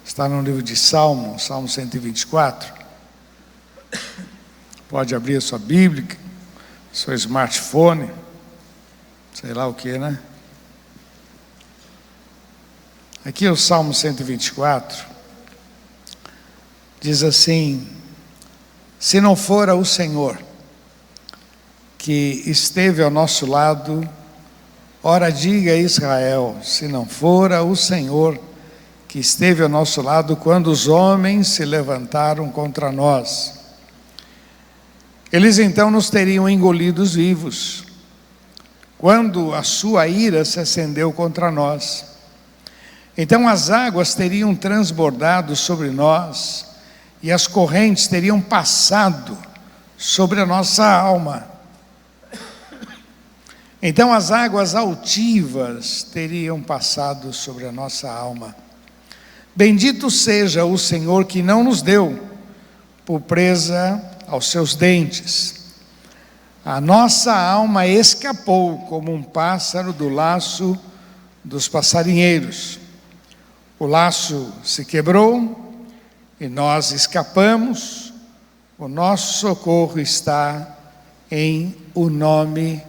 Está no livro de Salmo 124. Pode abrir a sua Bíblia, seu smartphone, sei lá o que, né? Aqui o Salmo 124 diz assim: se não fora o Senhor que esteve ao nosso lado, ora diga a Israel, se não fora o Senhor que esteve ao nosso lado quando os homens se levantaram contra nós, eles então nos teriam engolidos vivos, quando a sua ira se acendeu contra nós. Então as águas teriam transbordado sobre nós, e as correntes teriam passado sobre a nossa alma. Então as águas altivas teriam passado sobre a nossa alma. Bendito seja o Senhor que não nos deu por presa aos seus dentes. A nossa alma escapou como um pássaro do laço dos passarinheiros. O laço se quebrou e nós escapamos. O nosso socorro está em o nome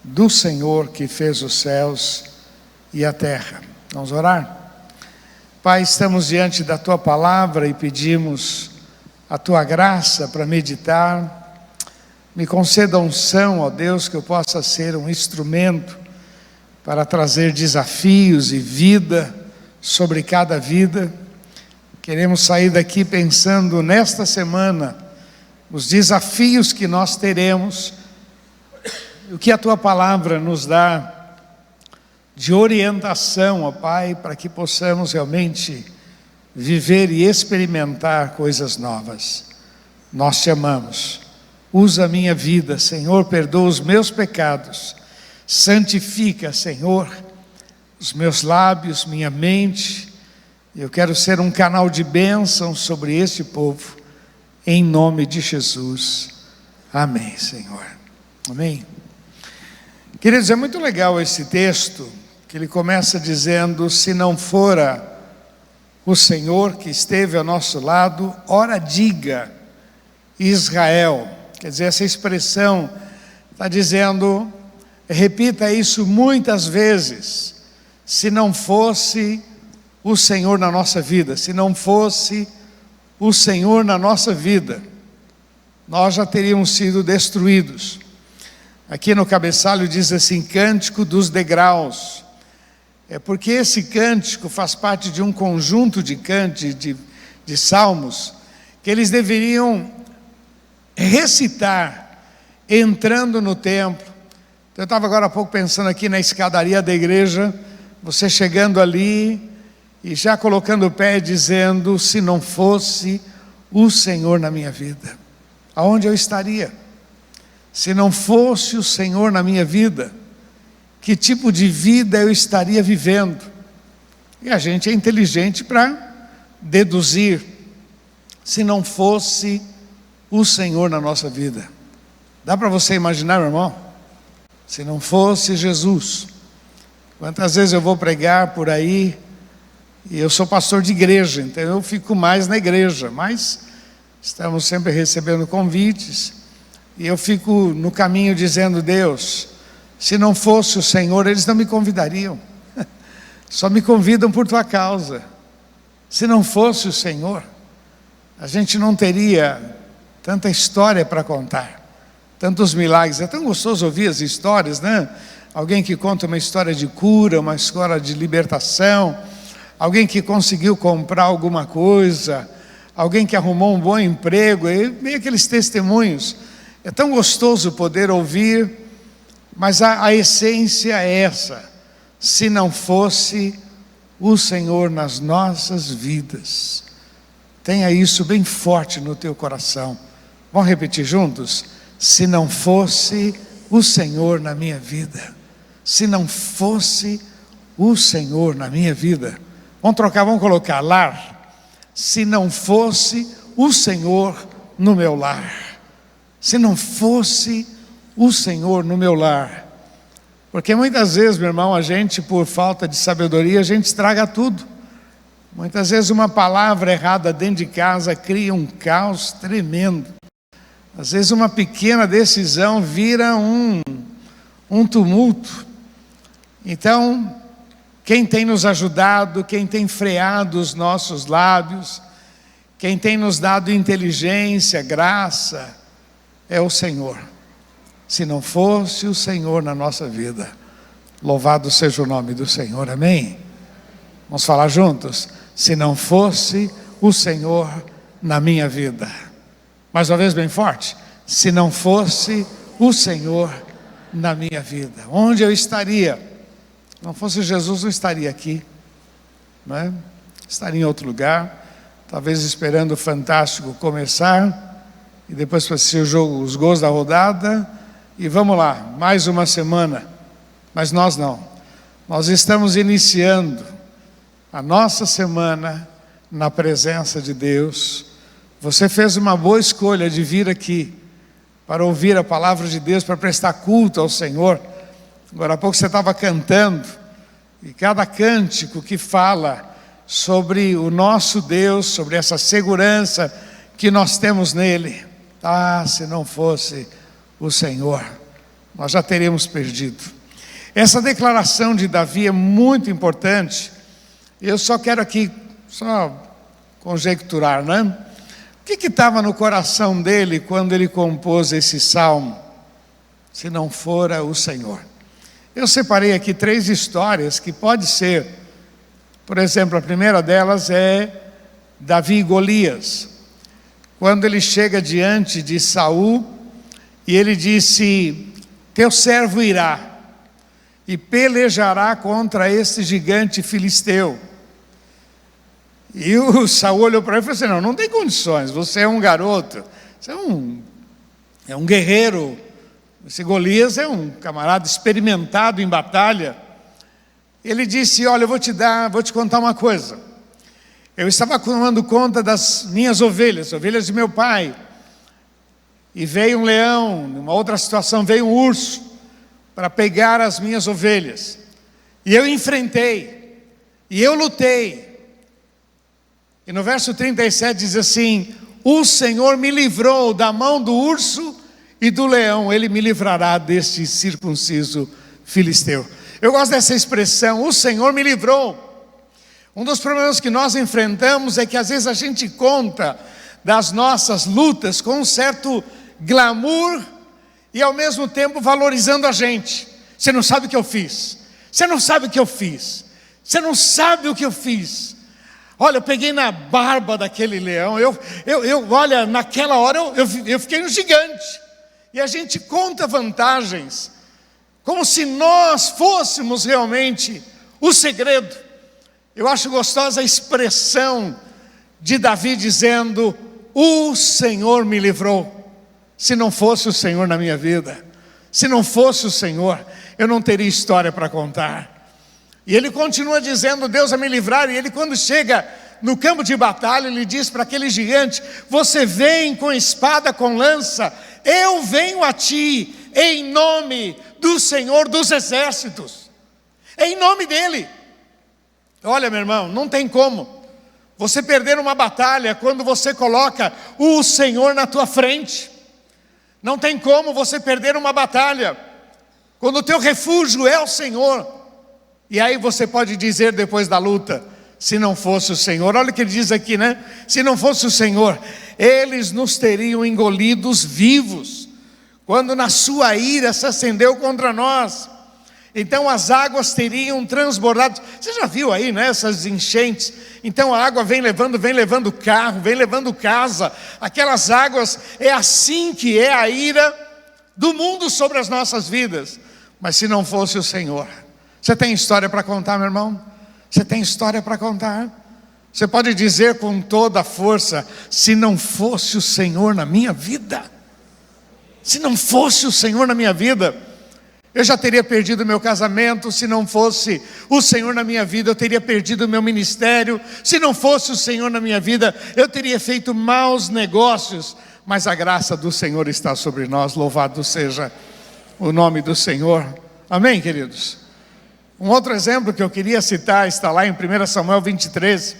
do Senhor que fez os céus e a terra. Vamos orar? Pai, estamos diante da Tua palavra e pedimos a Tua graça para meditar. Me conceda unção, ó Deus, que eu possa ser um instrumento para trazer desafios e vida sobre cada vida. Queremos sair daqui pensando nesta semana os desafios que nós teremos, o que a Tua palavra nos dá de orientação, ó Pai, para que possamos realmente viver e experimentar coisas novas. Nós Te amamos. Usa a minha vida, Senhor, perdoa os meus pecados. Santifica, Senhor, os meus lábios, minha mente. Eu quero ser um canal de bênção sobre este povo, em nome de Jesus. Amém, Senhor. Amém. Queridos, é muito legal esse texto, que ele começa dizendo: se não fora o Senhor que esteve ao nosso lado, ora diga Israel. Quer dizer, essa expressão está dizendo, repita isso muitas vezes: se não fosse o Senhor na nossa vida, se não fosse o Senhor na nossa vida, nós já teríamos sido destruídos. Aqui no cabeçalho diz assim: cântico dos degraus. É porque esse cântico faz parte de um conjunto de de salmos, que eles deveriam recitar entrando no templo. Então, eu estava agora há pouco pensando aqui na escadaria da igreja, você chegando ali e já colocando o pé dizendo: se não fosse o Senhor na minha vida, aonde eu estaria? Se não fosse o Senhor na minha vida, que tipo de vida eu estaria vivendo? E a gente é inteligente para deduzir: se não fosse o Senhor na nossa vida. Dá para você imaginar, meu irmão? Se não fosse Jesus. Quantas vezes eu vou pregar por aí, e eu sou pastor de igreja, então eu fico mais na igreja, mas estamos sempre recebendo convites, e eu fico no caminho dizendo: Deus, se não fosse o Senhor, eles não me convidariam. Só me convidam por Tua causa. Se não fosse o Senhor, a gente não teria tanta história para contar, tantos milagres. É tão gostoso ouvir as histórias, né? Alguém que conta uma história de cura, uma história de libertação, alguém que conseguiu comprar alguma coisa, alguém que arrumou um bom emprego, e meio aqueles testemunhos. É tão gostoso poder ouvir, mas a essência é essa: se não fosse o Senhor nas nossas vidas. Tenha isso bem forte no teu coração. Vamos repetir juntos? Se não fosse o Senhor na minha vida. Se não fosse o Senhor na minha vida. Vamos trocar, vamos colocar lar. Se não fosse o Senhor no meu lar. Se não fosse o Senhor no meu lar. Porque muitas vezes, meu irmão, a gente, por falta de sabedoria, a gente estraga tudo. Muitas vezes uma palavra errada dentro de casa cria um caos tremendo. Às vezes uma pequena decisão vira um tumulto. Então, quem tem nos ajudado, quem tem freado os nossos lábios, quem tem nos dado inteligência, graça, é o Senhor. Se não fosse o Senhor na nossa vida, louvado seja o nome do Senhor, amém? Vamos falar juntos? Se não fosse o Senhor na minha vida. Mais uma vez bem forte. Se não fosse o Senhor na minha vida, onde eu estaria? Não fosse Jesus, não estaria aqui, não é? Estaria em outro lugar, talvez esperando o Fantástico começar, e depois para assistir o jogo, os gols da rodada, e vamos lá, mais uma semana. Mas nós não, nós estamos iniciando a nossa semana na presença de Deus. Você fez uma boa escolha de vir aqui para ouvir a palavra de Deus, para prestar culto ao Senhor. Agora há pouco você estava cantando, e cada cântico que fala sobre o nosso Deus, sobre essa segurança que nós temos nele. Se não fosse o Senhor, nós já teríamos perdido. Essa declaração de Davi é muito importante. Eu só quero aqui, conjecturar, né? O que estava no coração dele quando ele compôs esse salmo? Se não fora o Senhor. Eu separei aqui 3 histórias que pode ser, por exemplo, a primeira delas é Davi e Golias. Quando ele chega diante de Saul, e ele disse: teu servo irá e pelejará contra este gigante filisteu. E o Saul olhou para ele e falou assim: não tem condições, você é um garoto, você é um guerreiro. Esse Golias é um camarada experimentado em batalha. Ele disse: olha, eu vou te contar uma coisa. Eu estava tomando conta das minhas ovelhas de meu pai, e veio um leão, numa outra situação veio um urso, para pegar as minhas ovelhas, e eu enfrentei, e eu lutei. E no verso 37 diz assim: o Senhor me livrou da mão do urso e do leão, Ele me livrará deste circunciso filisteu. Eu gosto dessa expressão, o Senhor me livrou. Um dos problemas que nós enfrentamos é que às vezes a gente conta das nossas lutas com um certo glamour e ao mesmo tempo valorizando a gente. Você não sabe o que eu fiz, você não sabe o que eu fiz, você não sabe o que eu fiz. Olha, eu peguei na barba daquele leão, olha, naquela hora eu fiquei um gigante. E a gente conta vantagens, como se nós fôssemos realmente o segredo. Eu acho gostosa a expressão de Davi dizendo: o Senhor me livrou. Se não fosse o Senhor na minha vida, se não fosse o Senhor, eu não teria história para contar. E ele continua dizendo: Deus vai me livrar. E ele, quando chega no campo de batalha, ele diz para aquele gigante: você vem com espada, com lança, eu venho a ti em nome do Senhor dos exércitos. É em nome dele. Olha, meu irmão, não tem como você perder uma batalha quando você coloca o Senhor na tua frente. Não tem como você perder uma batalha quando o teu refúgio é o Senhor. E aí você pode dizer depois da luta: se não fosse o Senhor, olha o que ele diz aqui, né? Se não fosse o Senhor, eles nos teriam engolidos vivos, quando na sua ira se acendeu contra nós. Então as águas teriam transbordado. Você já viu aí, né, essas enchentes? Então a água vem levando carro, vem levando casa. Aquelas águas, é assim que é a ira do mundo sobre as nossas vidas. Mas se não fosse o Senhor, você tem história para contar, meu irmão? Você tem história para contar? Você pode dizer com toda a força: se não fosse o Senhor na minha vida, se não fosse o Senhor na minha vida, eu já teria perdido o meu casamento. Se não fosse o Senhor na minha vida, eu teria perdido o meu ministério. Se não fosse o Senhor na minha vida, eu teria feito maus negócios. Mas a graça do Senhor está sobre nós, louvado seja o nome do Senhor. Amém, queridos? Um outro exemplo que eu queria citar está lá em 1 Samuel 23.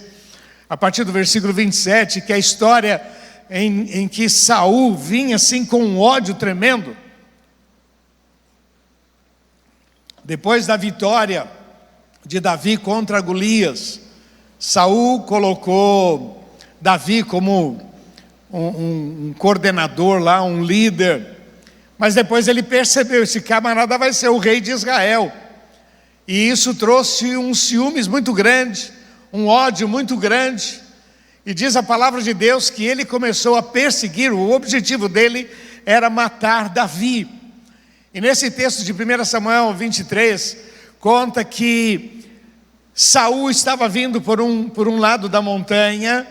a partir do versículo 27, que é a história em que Saul vinha assim com um ódio tremendo. Depois da vitória de Davi contra Golias, Saul colocou Davi como um coordenador lá, um líder. Mas depois ele percebeu, esse camarada vai ser o rei de Israel. E isso trouxe um ciúmes muito grande, um ódio muito grande. E diz a palavra de Deus que ele começou a perseguir, o objetivo dele era matar Davi. E nesse texto de 1 Samuel 23, conta que Saul estava vindo por um lado da montanha,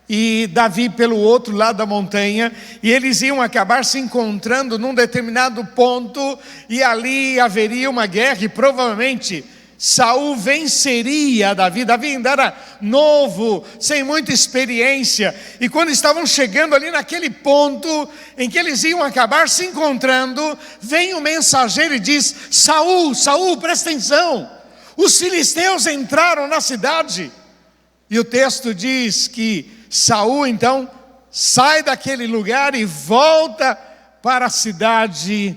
e Davi pelo outro lado da montanha, e eles iam acabar se encontrando num determinado ponto, e ali haveria uma guerra, e provavelmente Saul venceria Davi. Davi ainda era novo, sem muita experiência, e quando estavam chegando ali naquele ponto em que eles iam acabar se encontrando, vem o mensageiro e diz: Saul, Saul, presta atenção, os filisteus entraram na cidade. E o texto diz que Saul então sai daquele lugar e volta para a cidade.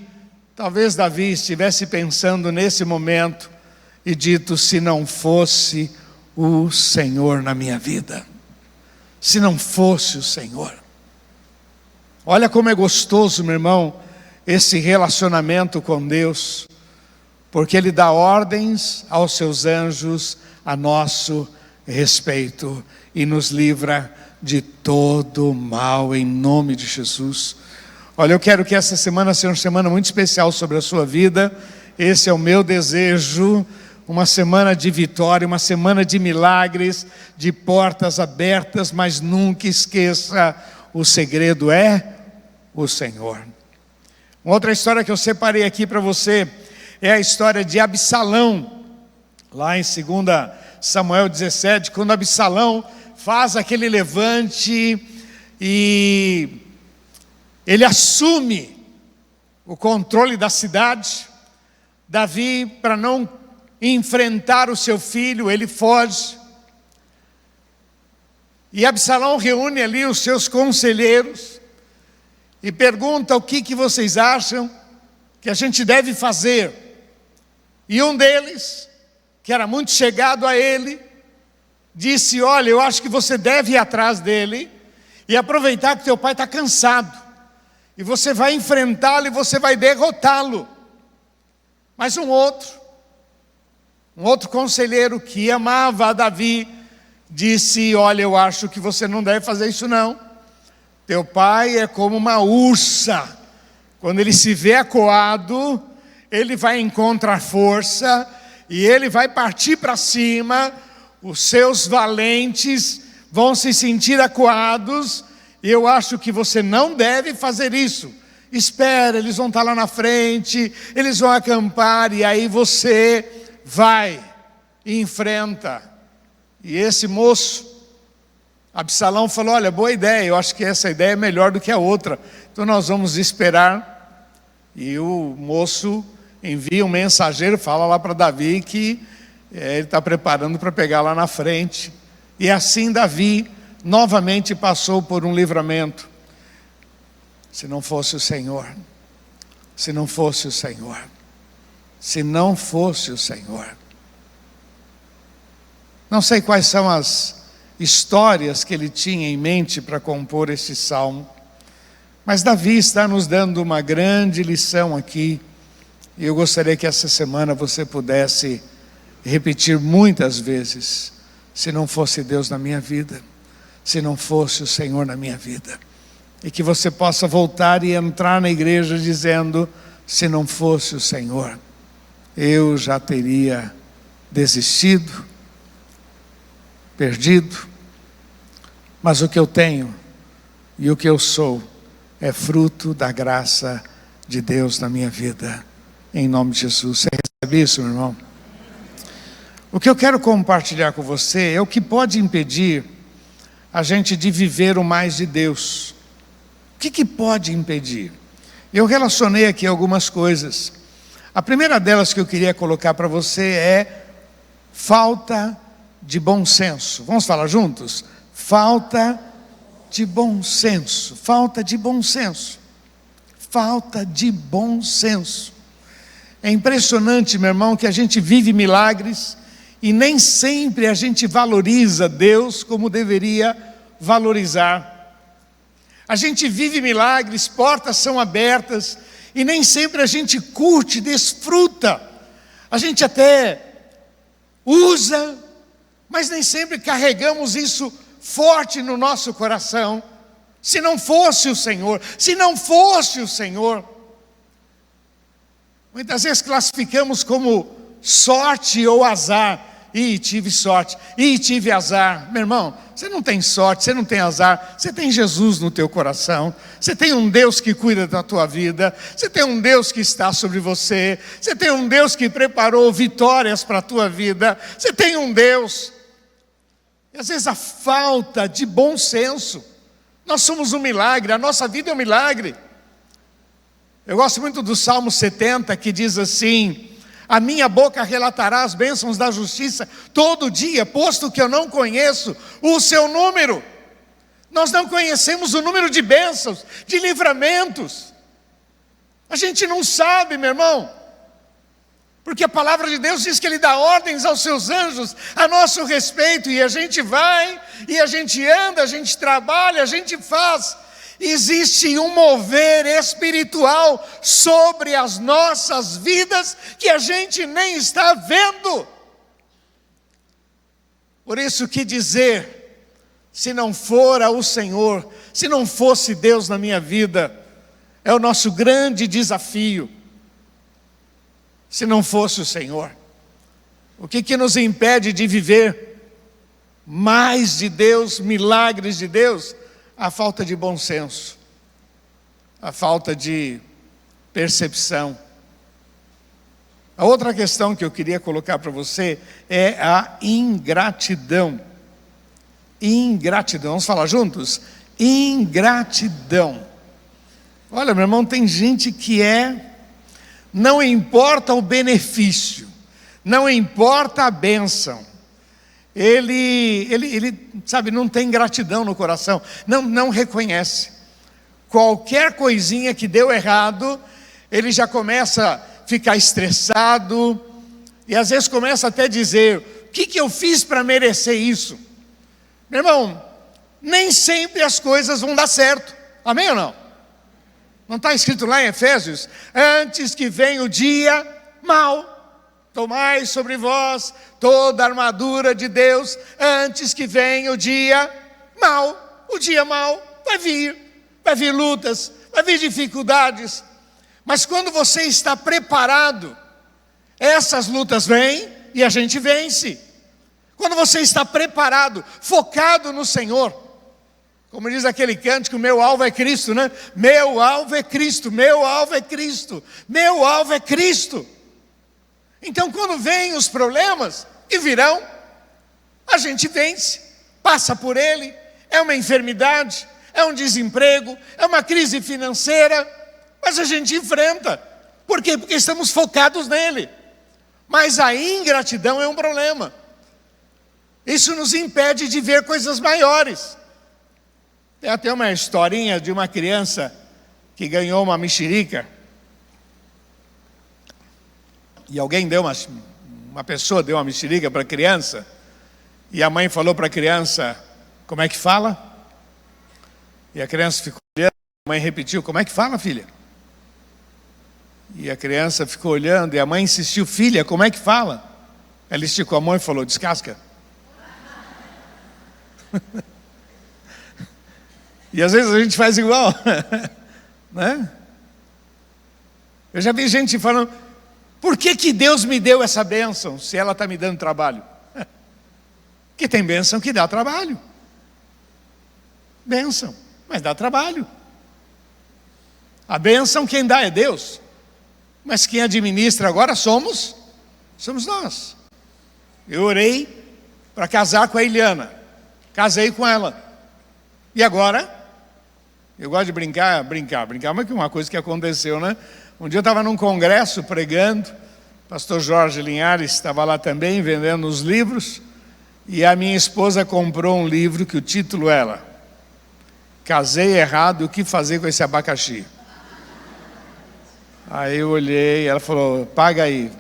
Talvez Davi estivesse pensando nesse momento e dito: se não fosse o Senhor na minha vida, se não fosse o Senhor. Olha como é gostoso, meu irmão, esse relacionamento com Deus, porque Ele dá ordens aos seus anjos a nosso respeito e nos livra de todo mal, em nome de Jesus. Olha, eu quero que essa semana seja uma semana muito especial sobre a sua vida. Esse é o meu desejo, uma semana de vitória, uma semana de milagres, de portas abertas, mas nunca esqueça, o segredo é o Senhor. Uma outra história que eu separei aqui para você é a história de Absalão, lá em 2 Samuel 17, quando Absalão faz aquele levante e ele assume o controle da cidade. Davi, para não enfrentar o seu filho, ele foge. E Absalão reúne ali os seus conselheiros e pergunta: o que vocês acham que a gente deve fazer? E um deles, que era muito chegado a ele, disse: olha, eu acho que você deve ir atrás dele e aproveitar que teu pai está cansado, e você vai enfrentá-lo e você vai derrotá-lo. Mas um outro conselheiro que amava a Davi disse: olha, eu acho que você não deve fazer isso não. Teu pai é como uma ursa, quando ele se vê acuado, ele vai encontrar força e ele vai partir para cima. Os seus valentes vão se sentir acuados, e eu acho que você não deve fazer isso. Espera, eles vão estar lá na frente, eles vão acampar, e aí você vai e enfrenta. E esse moço, Absalão, falou: olha, boa ideia, eu acho que essa ideia é melhor do que a outra, então nós vamos esperar. E o moço envia um mensageiro, fala lá para Davi que ele está preparando para pegar lá na frente. E assim Davi novamente passou por um livramento. Se não fosse o Senhor, se não fosse o Senhor, se não fosse o Senhor. Não sei quais são as histórias que ele tinha em mente para compor esse salmo, mas Davi está nos dando uma grande lição aqui, e eu gostaria que essa semana você pudesse repetir muitas vezes: se não fosse Deus na minha vida, se não fosse o Senhor na minha vida. E que você possa voltar e entrar na igreja dizendo: se não fosse o Senhor, eu já teria desistido, perdido. Mas o que eu tenho e o que eu sou é fruto da graça de Deus na minha vida, em nome de Jesus. Você recebe isso, meu irmão? O que eu quero compartilhar com você é o que pode impedir a gente de viver o mais de Deus. O que pode impedir? Eu relacionei aqui algumas coisas. A primeira delas que eu queria colocar para você é falta de bom senso. Vamos falar juntos? Falta de bom senso, falta de bom senso, falta de bom senso. É impressionante, meu irmão, que a gente vive milagres e nem sempre a gente valoriza Deus como deveria valorizar. A gente vive milagres, portas são abertas e nem sempre a gente curte, desfruta. A gente até usa, mas nem sempre carregamos isso forte no nosso coração. Se não fosse o Senhor, se não fosse o Senhor. Muitas vezes classificamos como sorte ou azar. Ih, tive sorte, ih, tive azar. Meu irmão, você não tem sorte, você não tem azar. Você tem Jesus no teu coração. Você tem um Deus que cuida da tua vida. Você tem um Deus que está sobre você. Você tem um Deus que preparou vitórias para a tua vida. Você tem um Deus. E às vezes a falta de bom senso. Nós somos um milagre, a nossa vida é um milagre. Eu gosto muito do Salmo 70, que diz assim: a minha boca relatará as bênçãos da justiça todo dia, posto que eu não conheço o seu número. Nós não conhecemos o número de bênçãos, de livramentos. A gente não sabe, meu irmão. Porque a palavra de Deus diz que Ele dá ordens aos seus anjos a nosso respeito. E a gente vai, e a gente anda, a gente trabalha, a gente faz. Existe um mover espiritual sobre as nossas vidas que a gente nem está vendo. Por isso que dizer, se não fora o Senhor, se não fosse Deus na minha vida, é o nosso grande desafio. Se não fosse o Senhor, o que nos impede de viver mais de Deus, milagres de Deus? A falta de bom senso, a falta de percepção. A outra questão que eu queria colocar para você é a ingratidão. Ingratidão, vamos falar juntos? Ingratidão. Olha, meu irmão, tem gente que não importa o benefício, não importa a bênção, ele sabe, não tem gratidão no coração, não reconhece. Qualquer coisinha que deu errado, ele já começa a ficar estressado, e às vezes começa até a dizer: o que eu fiz para merecer isso? Meu irmão, nem sempre as coisas vão dar certo, amém ou não? Não está escrito lá em Efésios? Antes que venha o dia mau, tomai sobre vós toda a armadura de Deus, antes que venha o dia mau. O dia mau vai vir lutas, vai vir dificuldades, mas quando você está preparado, essas lutas vêm e a gente vence. Quando você está preparado, focado no Senhor, como diz aquele cântico, meu alvo é Cristo, né? Meu alvo é Cristo, meu alvo é Cristo, meu alvo é Cristo. Então quando vêm os problemas, e virão, a gente vence, passa por ele. É uma enfermidade, é um desemprego, é uma crise financeira, mas a gente enfrenta. Por quê? Porque estamos focados nele. Mas a ingratidão é um problema. Isso nos impede de ver coisas maiores. Tem até uma historinha de uma criança que ganhou uma mexerica. E alguém deu uma pessoa deu uma mexerica para a criança. E a mãe falou para a criança: como é que fala? E a criança ficou olhando, a mãe repetiu: como é que fala, filha? E a criança ficou olhando e a mãe insistiu: filha, como é que fala? Ela esticou a mão e falou: descasca. E às vezes a gente faz igual, né? Eu já vi gente falando: por que Deus me deu essa bênção se ela está me dando trabalho? Que tem bênção que dá trabalho. Bênção, mas dá trabalho. A bênção quem dá é Deus, mas quem administra agora somos nós. Eu orei para casar com a Eliana, casei com ela, e agora, eu gosto de brincar, mas que uma coisa que aconteceu, né? Um dia eu estava num congresso pregando, pastor Jorge Linhares estava lá também, vendendo os livros, E a minha esposa comprou um livro que o título era Casei Errado, o que fazer com esse abacaxi? Aí eu olhei, ela falou, paga aí.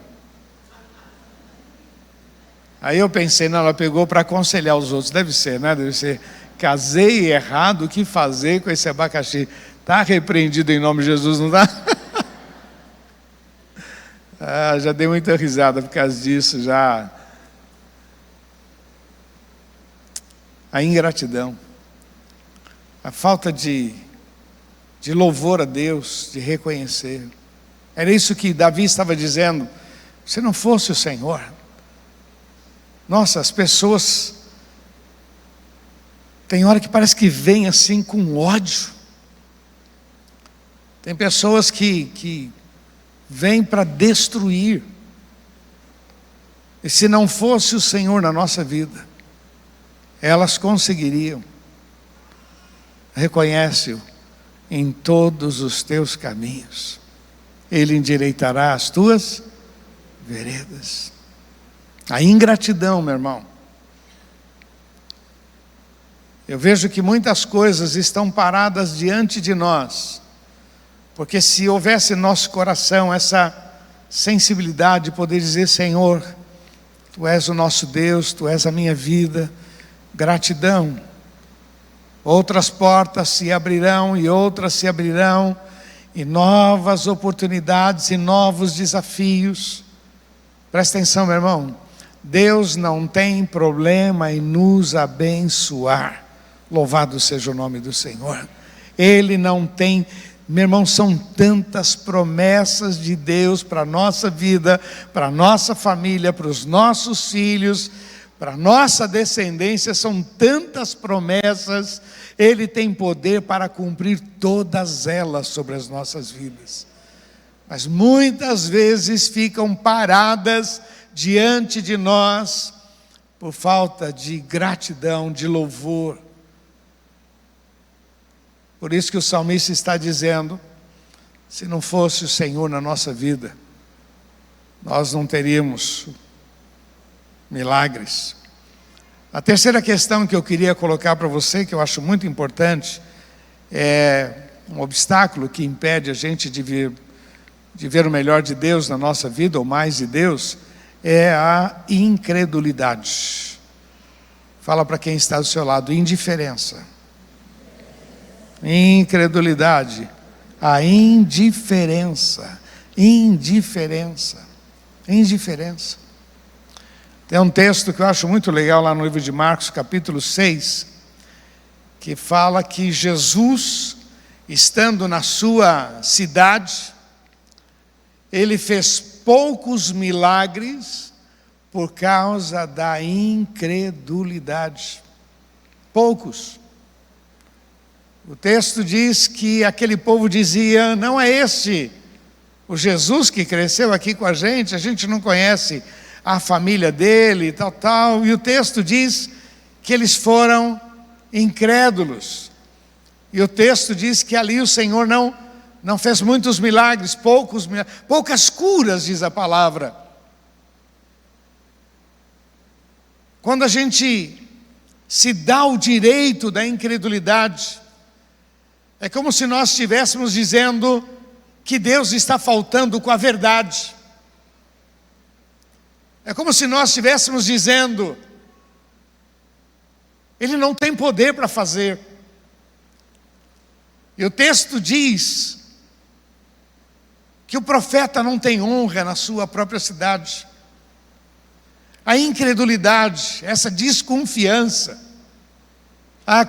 Aí eu pensei, não, ela pegou para aconselhar os outros, deve ser, né? Deve ser, casei errado, o que fazer com esse abacaxi? Está repreendido em nome de Jesus, não está? Já dei muita risada por causa disso, já. A ingratidão, a falta de louvor a Deus, de reconhecer. Era isso que Davi estava dizendo, se não fosse o Senhor. Nossa, as pessoas, tem hora que parece que vem assim com ódio. Tem pessoas que vêm para destruir. E se não fosse o Senhor na nossa vida, elas conseguiriam. Reconhece-o em todos os teus caminhos. Ele endireitará as tuas veredas. A ingratidão, meu irmão. Eu vejo que muitas coisas estão paradas diante de nós, porque se houvesse em nosso coração essa sensibilidade de poder dizer, Senhor, Tu és o nosso Deus, Tu és a minha vida, gratidão, outras portas se abrirão e outras se abrirão, e novas oportunidades e novos desafios. Presta atenção, meu irmão, Deus não tem problema em nos abençoar, louvado seja o nome do Senhor. Ele não tem, meu irmão, são tantas promessas de Deus para a nossa vida, para a nossa família, para os nossos filhos, para a nossa descendência, são tantas promessas. Ele tem poder para cumprir todas elas sobre as nossas vidas. Mas muitas vezes ficam paradas diante de nós por falta de gratidão, de louvor. Por isso que o salmista está dizendo, se não fosse o Senhor na nossa vida, nós não teríamos milagres. A terceira questão que eu queria colocar para você, que eu acho muito importante, é um obstáculo que impede a gente de ver o melhor de Deus na nossa vida, ou mais de Deus, é a incredulidade. Fala para quem está do seu lado, indiferença. Incredulidade, a indiferença. Indiferença. Tem um texto que eu acho muito legal lá no livro de Marcos, capítulo 6, que fala que Jesus, estando na sua cidade, ele fez poucos milagres por causa da incredulidade. Poucos. O texto diz que aquele povo dizia, não é este o Jesus que cresceu aqui com a gente não conhece a família dele, tal. E o texto diz que eles foram incrédulos. E o texto diz que ali o Senhor não fez muitos milagres, poucas curas, diz a palavra. Quando a gente se dá o direito da incredulidade, é como se nós estivéssemos dizendo que Deus está faltando com a verdade. É como se nós estivéssemos dizendo, Ele não tem poder para fazer. E o texto diz que o profeta não tem honra na sua própria cidade. A incredulidade, essa desconfiança.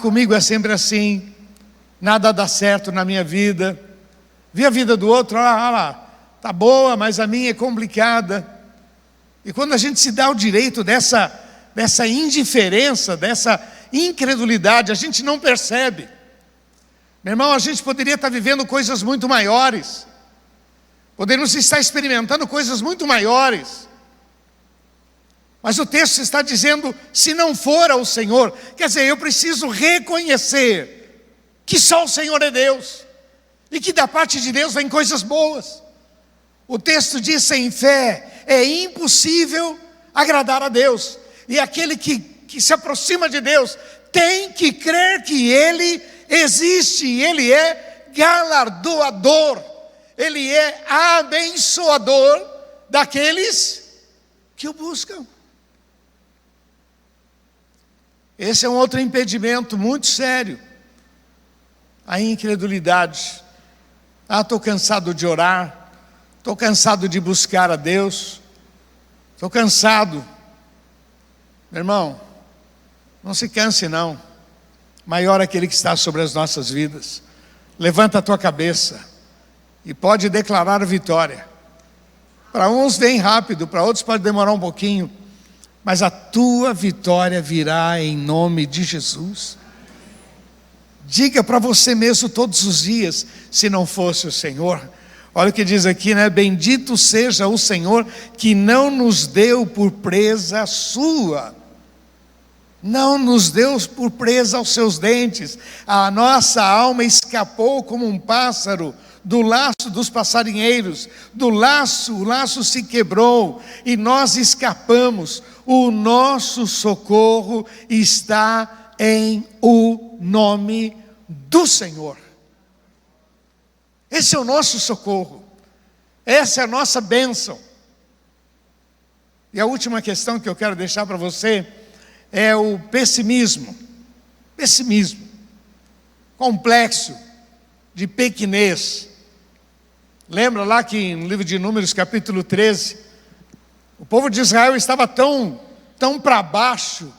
Comigo é sempre assim, nada dá certo na minha vida. Vi a vida do outro, olha lá, tá boa, mas a minha é complicada. E quando a gente se dá o direito dessa indiferença, dessa incredulidade, a gente não percebe. Meu irmão, a gente poderia estar vivendo coisas muito maiores. Poderíamos estar experimentando coisas muito maiores. Mas o texto está dizendo, se não for ao Senhor, quer dizer, eu preciso reconhecer que só o Senhor é Deus. E que da parte de Deus vem coisas boas. O texto diz, sem fé é impossível agradar a Deus. E aquele que que se aproxima de Deus tem que crer que Ele existe, Ele é galardoador, Ele é abençoador daqueles que o buscam. Esse é um outro impedimento muito sério, a incredulidade. Estou cansado de orar, estou cansado de buscar a Deus, estou cansado. Meu irmão, não se canse não, maior aquele que está sobre as nossas vidas. Levanta a tua cabeça e pode declarar a vitória. Para uns vem rápido, para outros pode demorar um pouquinho, mas a tua vitória virá em nome de Jesus. Diga para você mesmo todos os dias, se não fosse o Senhor. Olha o que diz aqui, né? Bendito seja o Senhor que não nos deu por presa sua. Não nos deu por presa aos seus dentes. A nossa alma escapou como um pássaro do laço dos passarinheiros. O laço se quebrou e nós escapamos. O nosso socorro está em o nome do Senhor. Esse é o nosso socorro. Essa é a nossa bênção. E a última questão que eu quero deixar para você é o pessimismo. Pessimismo. Complexo de pequenez. Lembra lá que no livro de Números, capítulo 13, o povo de Israel estava tão para baixo,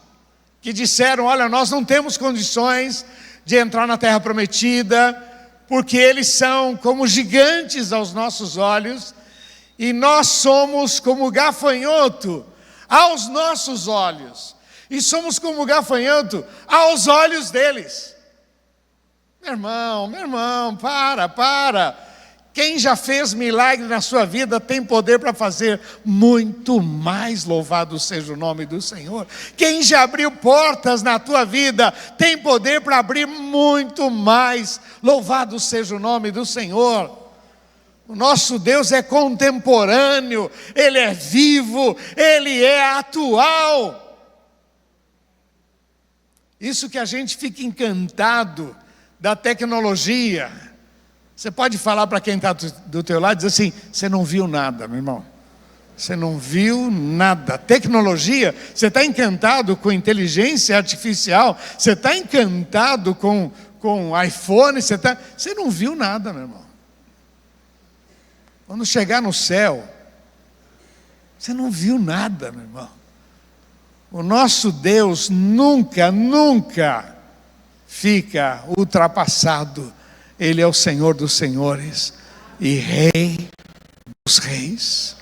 que disseram, olha, nós não temos condições de entrar na terra prometida, porque eles são como gigantes aos nossos olhos, e nós somos como gafanhoto aos nossos olhos, e somos como gafanhoto aos olhos deles. Meu irmão, para. Quem já fez milagre na sua vida tem poder para fazer muito mais. Louvado seja o nome do Senhor. Quem já abriu portas na tua vida tem poder para abrir muito mais. Louvado seja o nome do Senhor. O nosso Deus é contemporâneo, Ele é vivo, Ele é atual. Isso que a gente fica encantado da tecnologia. Você pode falar para quem está do teu lado e dizer assim, você não viu nada, meu irmão. Você não viu nada. Tecnologia, você está encantado com inteligência artificial, você está encantado com iPhone, você não viu nada, meu irmão. Quando chegar no céu, você não viu nada, meu irmão. O nosso Deus nunca fica ultrapassado. Ele é o Senhor dos senhores e Rei dos reis.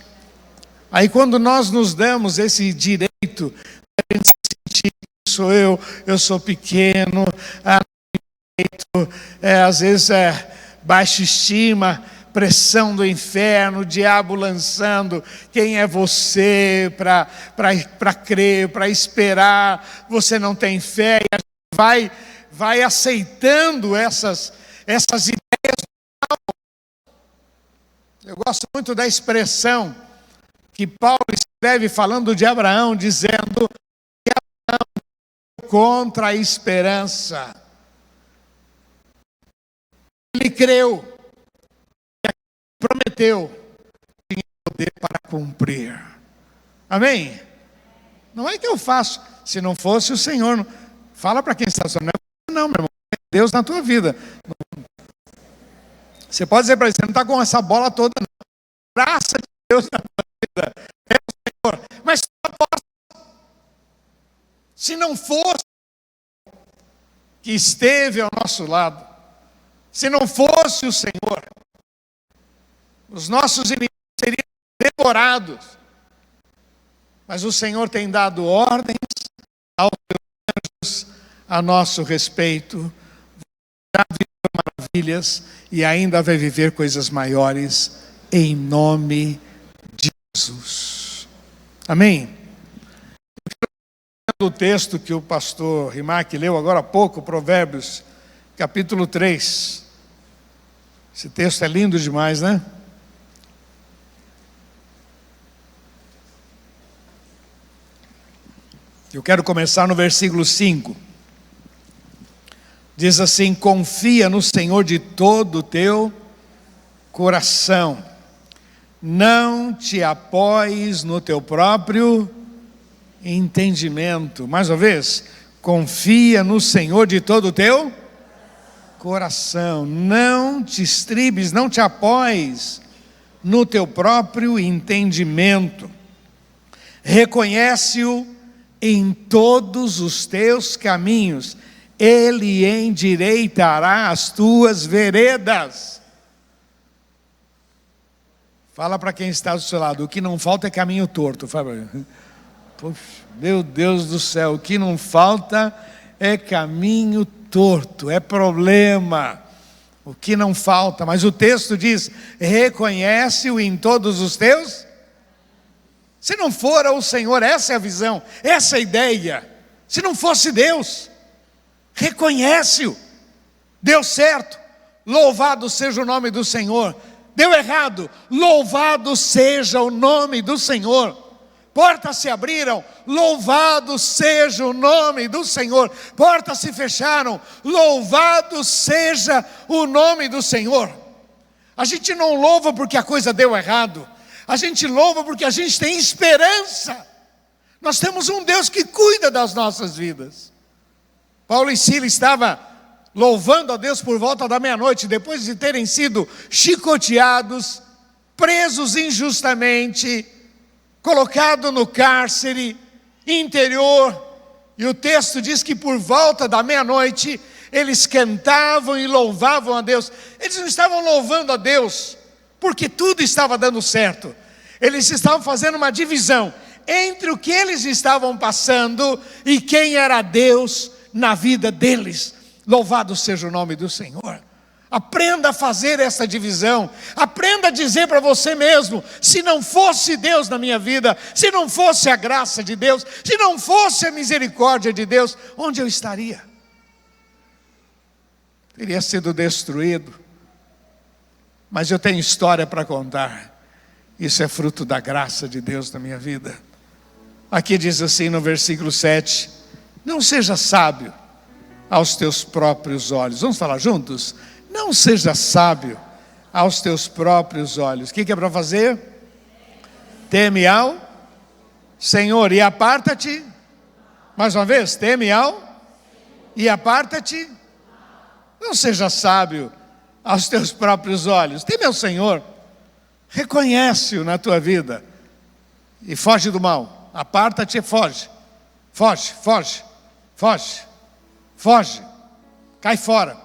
Aí quando nós nos damos esse direito, a gente se sentir, sou eu sou pequeno, às vezes baixa estima, pressão do inferno, o diabo lançando, quem é você para crer, para esperar, você não tem fé, e a gente vai aceitando essas ideias. Eu gosto muito da expressão que Paulo escreve falando de Abraão, dizendo que Abraão contra a esperança. Ele creu, e prometeu, tinha poder para cumprir. Amém? Não é que eu faço, se não fosse o Senhor. Fala para quem está sonhando, não, meu irmão, é Deus na tua vida. Você pode dizer para ele, você não está com essa bola toda, não. Graça de Deus na tua vida é o Senhor. Mas se não fosse que esteve ao nosso lado, se não fosse o Senhor, os nossos inimigos seriam devorados. Mas o Senhor tem dado ordens aos seus anjos a nosso respeito. Já viveu maravilhas e ainda vai viver coisas maiores em nome de Jesus. Amém? O texto que o pastor Rimac leu agora há pouco, Provérbios, capítulo 3. Esse texto é lindo demais, né? Eu quero começar no versículo 5. Diz assim: confia no Senhor de todo o teu coração, não te apoies no teu próprio entendimento. Mais uma vez, confia no Senhor de todo o teu coração, não te estribes, não te apoies no teu próprio entendimento, reconhece-o em todos os teus caminhos, Ele endireitará as tuas veredas. Fala para quem está do seu lado: o que não falta é caminho torto. Poxa, meu Deus do céu, o que não falta é caminho torto, é problema. O que não falta, mas o texto diz: reconhece-o em todos os teus. Se não for o Senhor, essa é a visão, essa é a ideia. Se não fosse Deus, reconhece-o. Deu certo, louvado seja o nome do Senhor. Deu errado, louvado seja o nome do Senhor. Portas se abriram, louvado seja o nome do Senhor. Portas se fecharam, louvado seja o nome do Senhor. A gente não louva porque a coisa deu errado, a gente louva porque a gente tem esperança. Nós temos um Deus que cuida das nossas vidas. Paulo e Silas estavam louvando a Deus por volta da meia-noite, depois de terem sido chicoteados, presos injustamente, colocado no cárcere interior. E o texto diz que por volta da meia-noite eles cantavam e louvavam a Deus. Eles não estavam louvando a Deus porque tudo estava dando certo. Eles estavam fazendo uma divisão entre o que eles estavam passando e quem era Deus na vida deles. Louvado seja o nome do Senhor. Aprenda a fazer essa divisão. Aprenda a dizer para você mesmo: se não fosse Deus na minha vida, se não fosse a graça de Deus, se não fosse a misericórdia de Deus, onde eu estaria? Teria sido destruído. Mas eu tenho história para contar. Isso é fruto da graça de Deus na minha vida. Aqui diz assim no versículo 7: não seja sábio aos teus próprios olhos. Vamos falar juntos? Não seja sábio aos teus próprios olhos. O que é para fazer? Teme ao Senhor e aparta-te. Mais uma vez, teme ao e aparta-te. Não seja sábio aos teus próprios olhos. Teme ao Senhor. Reconhece-o na tua vida e foge do mal. Aparta-te e foge. Foge, foge, foge. Foge, cai fora,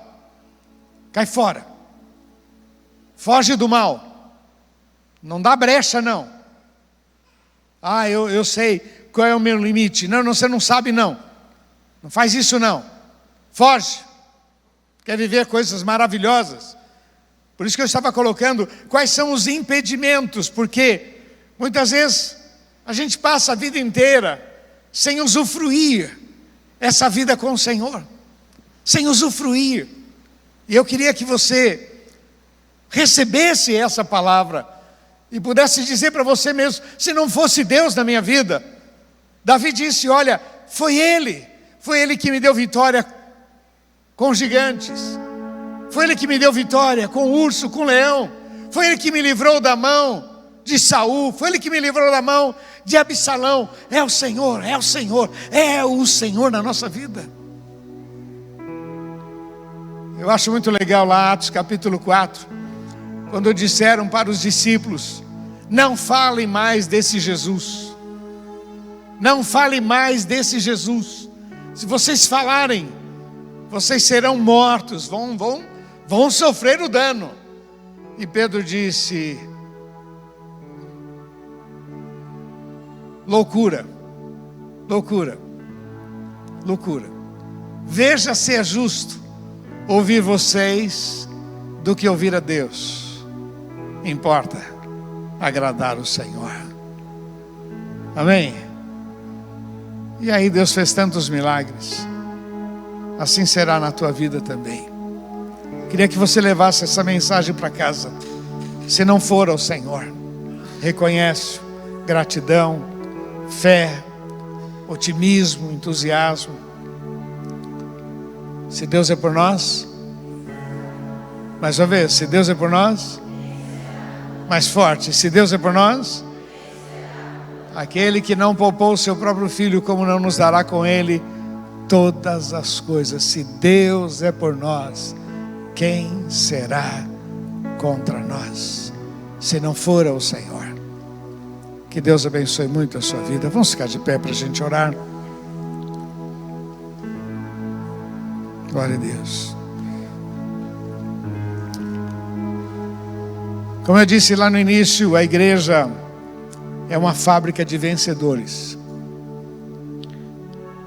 cai fora, foge do mal, não dá brecha não. Eu sei qual é o meu limite. Não, você não sabe não faz isso não, foge. Quer viver coisas maravilhosas? Por isso que eu estava colocando quais são os impedimentos, porque muitas vezes a gente passa a vida inteira sem usufruir essa vida com o Senhor, sem usufruir. E eu queria que você recebesse essa palavra e pudesse dizer para você mesmo: se não fosse Deus na minha vida. Davi disse: olha, foi Ele que me deu vitória com gigantes, foi Ele que me deu vitória com urso, com leão, foi Ele que me livrou da mão de Saul, foi Ele que me livrou da mão de Absalão. É o Senhor, é o Senhor, é o Senhor na nossa vida. Eu acho muito legal lá Atos capítulo 4, quando disseram para os discípulos: não falem mais desse Jesus, não falem mais desse Jesus. Se vocês falarem, vocês serão mortos, vão sofrer o dano. E Pedro disse: loucura, loucura, loucura. Veja se é justo ouvir vocês do que ouvir a Deus. Importa agradar o Senhor. Amém? E aí Deus fez tantos milagres. Assim será na tua vida também. Queria que você levasse essa mensagem para casa. Se não for ao Senhor, reconhece, gratidão, fé, otimismo, entusiasmo. Se Deus é por nós, mais uma vez, se Deus é por nós, mais forte, se Deus é por nós, aquele que não poupou o seu próprio filho, como não nos dará com ele todas as coisas? Se Deus é por nós, quem será contra nós, se não for o Senhor? Que Deus abençoe muito a sua vida. Vamos ficar de pé para a gente orar. Glória a Deus. Como eu disse lá no início, a igreja é uma fábrica de vencedores.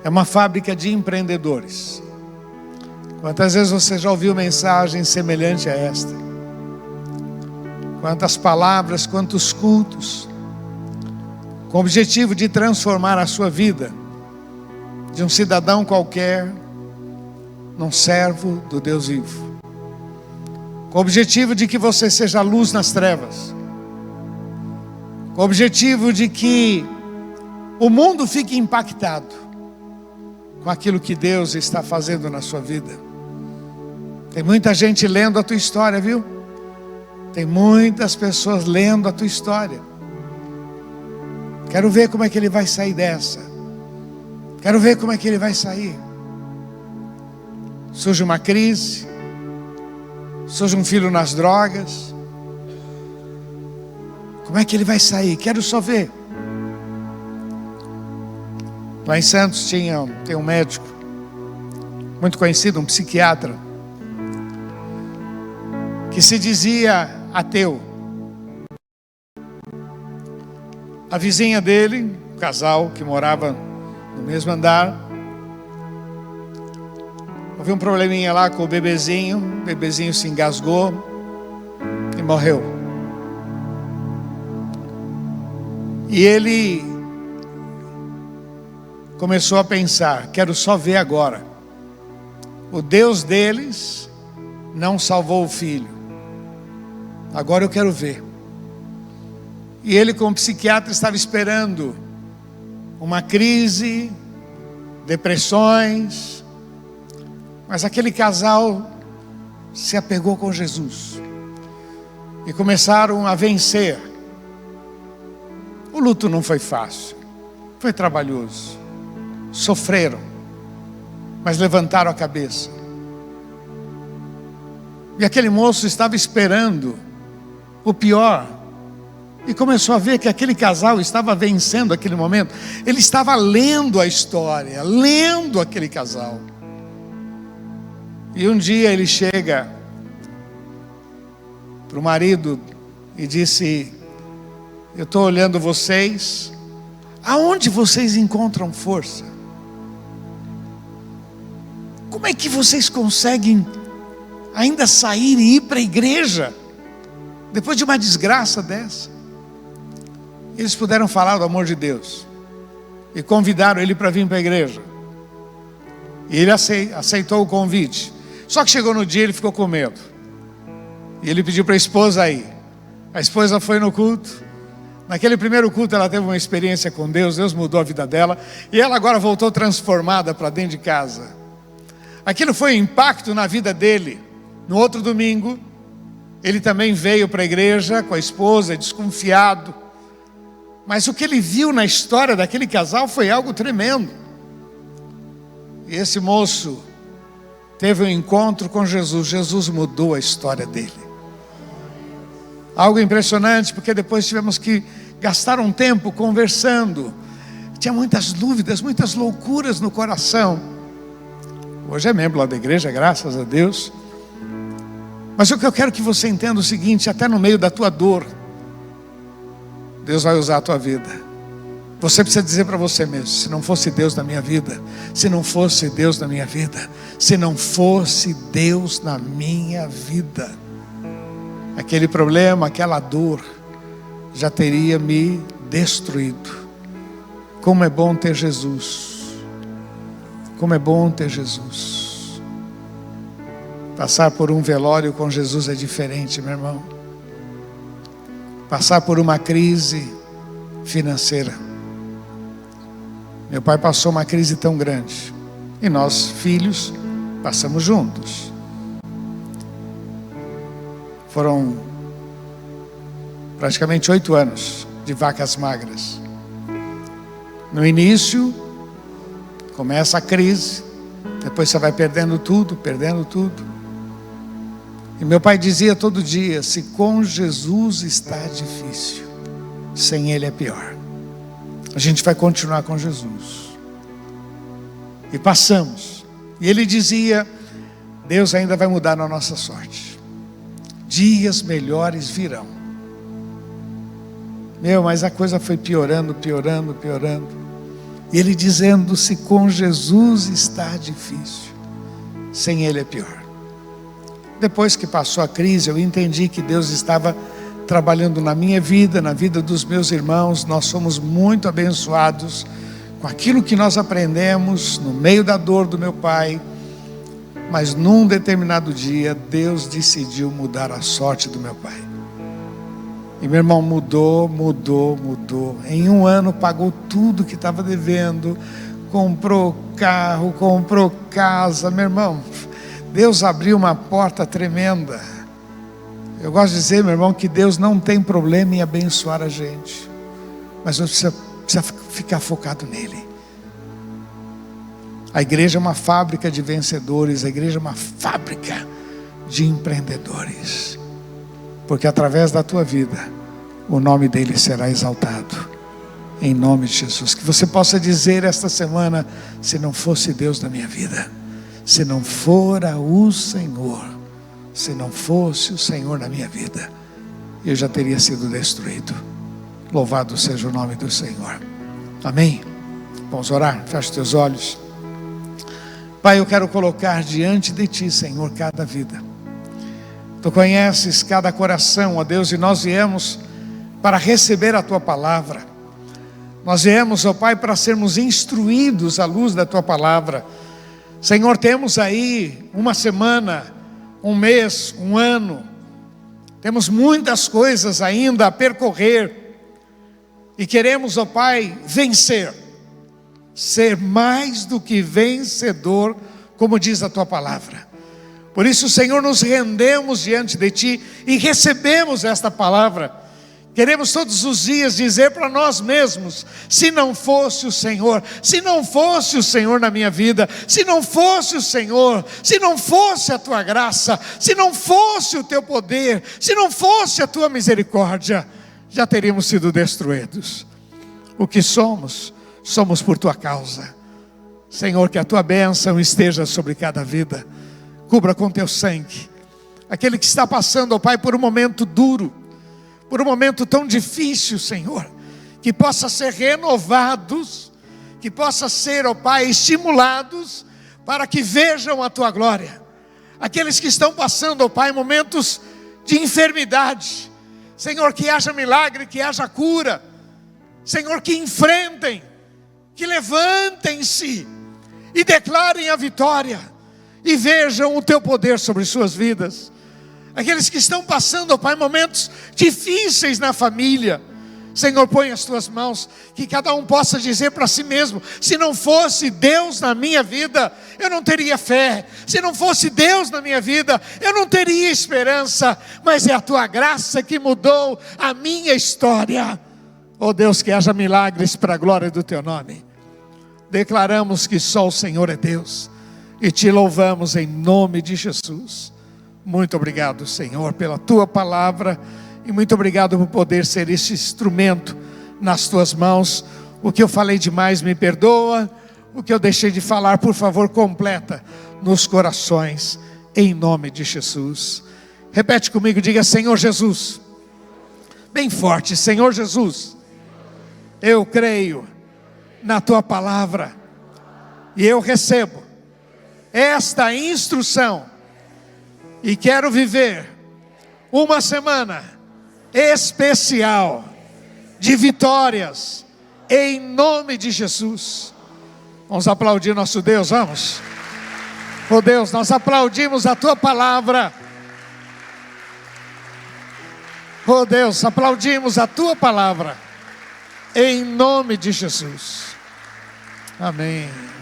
É uma fábrica de empreendedores. Quantas vezes você já ouviu mensagem semelhante a esta? Quantas palavras, quantos cultos, com o objetivo de transformar a sua vida, de um cidadão qualquer, num servo do Deus vivo. Com o objetivo de que você seja luz nas trevas. Com o objetivo de que o mundo fique impactado com aquilo que Deus está fazendo na sua vida. Tem muita gente lendo a tua história, viu? Tem muitas pessoas lendo a tua história. Quero ver como é que ele vai sair dessa. Quero ver como é que ele vai sair. Surge uma crise, surge um filho nas drogas. Como é que ele vai sair? Quero só ver. Lá em Santos tem um médico muito conhecido, um psiquiatra, que se dizia ateu. A vizinha dele, um casal que morava no mesmo andar, houve um probleminha lá com o bebezinho se engasgou e morreu. E ele começou a pensar: quero só ver agora. O Deus deles não salvou o filho. Agora eu quero ver. E ele, como psiquiatra, estava esperando uma crise, depressões. Mas aquele casal se apegou com Jesus e começaram a vencer. O luto não foi fácil, foi trabalhoso. Sofreram, mas levantaram a cabeça. E aquele moço estava esperando o pior e começou a ver que aquele casal estava vencendo aquele momento. Ele estava lendo a história, lendo aquele casal. E um dia ele chega para o marido e disse: eu estou olhando vocês, aonde vocês encontram força? Como é que vocês conseguem ainda sair e ir para a igreja, depois de uma desgraça dessa? Eles puderam falar do amor de Deus, e convidaram ele para vir para a igreja, e ele aceitou o convite. Só que chegou no dia, ele ficou com medo, e ele pediu para a esposa ir. A esposa foi no culto. Naquele primeiro culto ela teve uma experiência com Deus, Deus mudou a vida dela, e ela agora voltou transformada para dentro de casa. Aquilo foi um impacto na vida dele. No outro domingo, ele também veio para a igreja com a esposa, desconfiado. Mas o que ele viu na história daquele casal foi algo tremendo. E esse moço teve um encontro com Jesus. Jesus mudou a história dele. Algo impressionante, porque depois tivemos que gastar um tempo conversando. Tinha muitas dúvidas, muitas loucuras no coração. Hoje é membro lá da igreja, graças a Deus. Mas o que eu quero que você entenda é o seguinte: até no meio da tua dor, Deus vai usar a tua vida. Você precisa dizer para você mesmo: se não fosse Deus na minha vida, se não fosse Deus na minha vida, se não fosse Deus na minha vida, aquele problema, aquela dor já teria me destruído. Como é bom ter Jesus. Como é bom ter Jesus. Passar por um velório com Jesus é diferente, meu irmão. Passar por uma crise financeira Meu pai passou uma crise tão grande. E nós, filhos, passamos juntos. Foram praticamente 8 anos de vacas magras. No início, começa a crise. Depois você vai perdendo tudo. E meu pai dizia todo dia: se com Jesus está difícil, sem Ele é pior. A gente vai continuar com Jesus. E passamos. E ele dizia: Deus ainda vai mudar a nossa sorte. Dias melhores virão. Mas a coisa foi piorando. E ele dizendo: se com Jesus está difícil, sem Ele é pior. Depois que passou a crise, eu entendi que Deus estava trabalhando na minha vida, na vida dos meus irmãos. Nós somos muito abençoados com aquilo que nós aprendemos no meio da dor do meu pai. Mas num determinado dia, Deus decidiu mudar a sorte do meu pai. E meu irmão mudou. Em 1 ano pagou tudo que estava devendo, comprou carro, comprou casa. Meu irmão, Deus abriu uma porta tremenda. Eu gosto de dizer, meu irmão, que Deus não tem problema em abençoar a gente, mas você precisa ficar focado nele. A igreja é uma fábrica de vencedores, a igreja é uma fábrica de empreendedores, porque através da tua vida o nome dele será exaltado, em nome de Jesus. Que você possa dizer esta semana: se não fosse Deus na minha vida, se não fora o Senhor, se não fosse o Senhor na minha vida, eu já teria sido destruído. Louvado seja o nome do Senhor. Amém? Vamos orar? Feche teus olhos. Pai, eu quero colocar diante de Ti, Senhor, cada vida. Tu conheces cada coração, ó Deus, e nós viemos para receber a Tua palavra. Nós viemos, ó Pai, para sermos instruídos à luz da Tua palavra. Senhor, temos aí uma semana, um mês, um ano. Temos muitas coisas ainda a percorrer. E queremos, ó Pai, vencer. Ser mais do que vencedor, como diz a Tua palavra. Por isso, Senhor, nos rendemos diante de Ti e recebemos esta palavra. Queremos todos os dias dizer para nós mesmos: se não fosse o Senhor, se não fosse o Senhor na minha vida, se não fosse o Senhor, se não fosse a Tua graça, se não fosse o Teu poder, se não fosse a Tua misericórdia, já teríamos sido destruídos. O que somos, somos por Tua causa. Senhor, que a Tua bênção esteja sobre cada vida. Cubra com Teu sangue aquele que está passando, ó Pai, por um momento duro, por um momento tão difícil, Senhor, que possa ser renovados, que possa ser, ó Pai, estimulados, para que vejam a Tua glória. Aqueles que estão passando, ó Pai, momentos de enfermidade, Senhor, que haja milagre, que haja cura, Senhor, que enfrentem, que levantem-se e declarem a vitória, e vejam o Teu poder sobre suas vidas. Aqueles que estão passando, ó Pai, momentos difíceis na família, Senhor, põe as Tuas mãos, que cada um possa dizer para si mesmo: se não fosse Deus na minha vida, eu não teria fé. Se não fosse Deus na minha vida, eu não teria esperança. Mas é a Tua graça que mudou a minha história. Oh Deus, que haja milagres para a glória do Teu nome. Declaramos que só o Senhor é Deus, e Te louvamos em nome de Jesus. Muito obrigado, Senhor, pela Tua palavra, e muito obrigado por poder ser esse instrumento nas Tuas mãos. O que eu falei demais, me perdoa. O que eu deixei de falar, por favor, completa nos corações, em nome de Jesus. Repete comigo, diga: Senhor Jesus. Bem forte: Senhor Jesus, eu creio na Tua palavra, e eu recebo esta instrução, e quero viver uma semana especial de vitórias, em nome de Jesus. Vamos aplaudir nosso Deus, vamos. Oh Deus, nós aplaudimos a Tua palavra. Oh Deus, aplaudimos a Tua palavra, em nome de Jesus. Amém.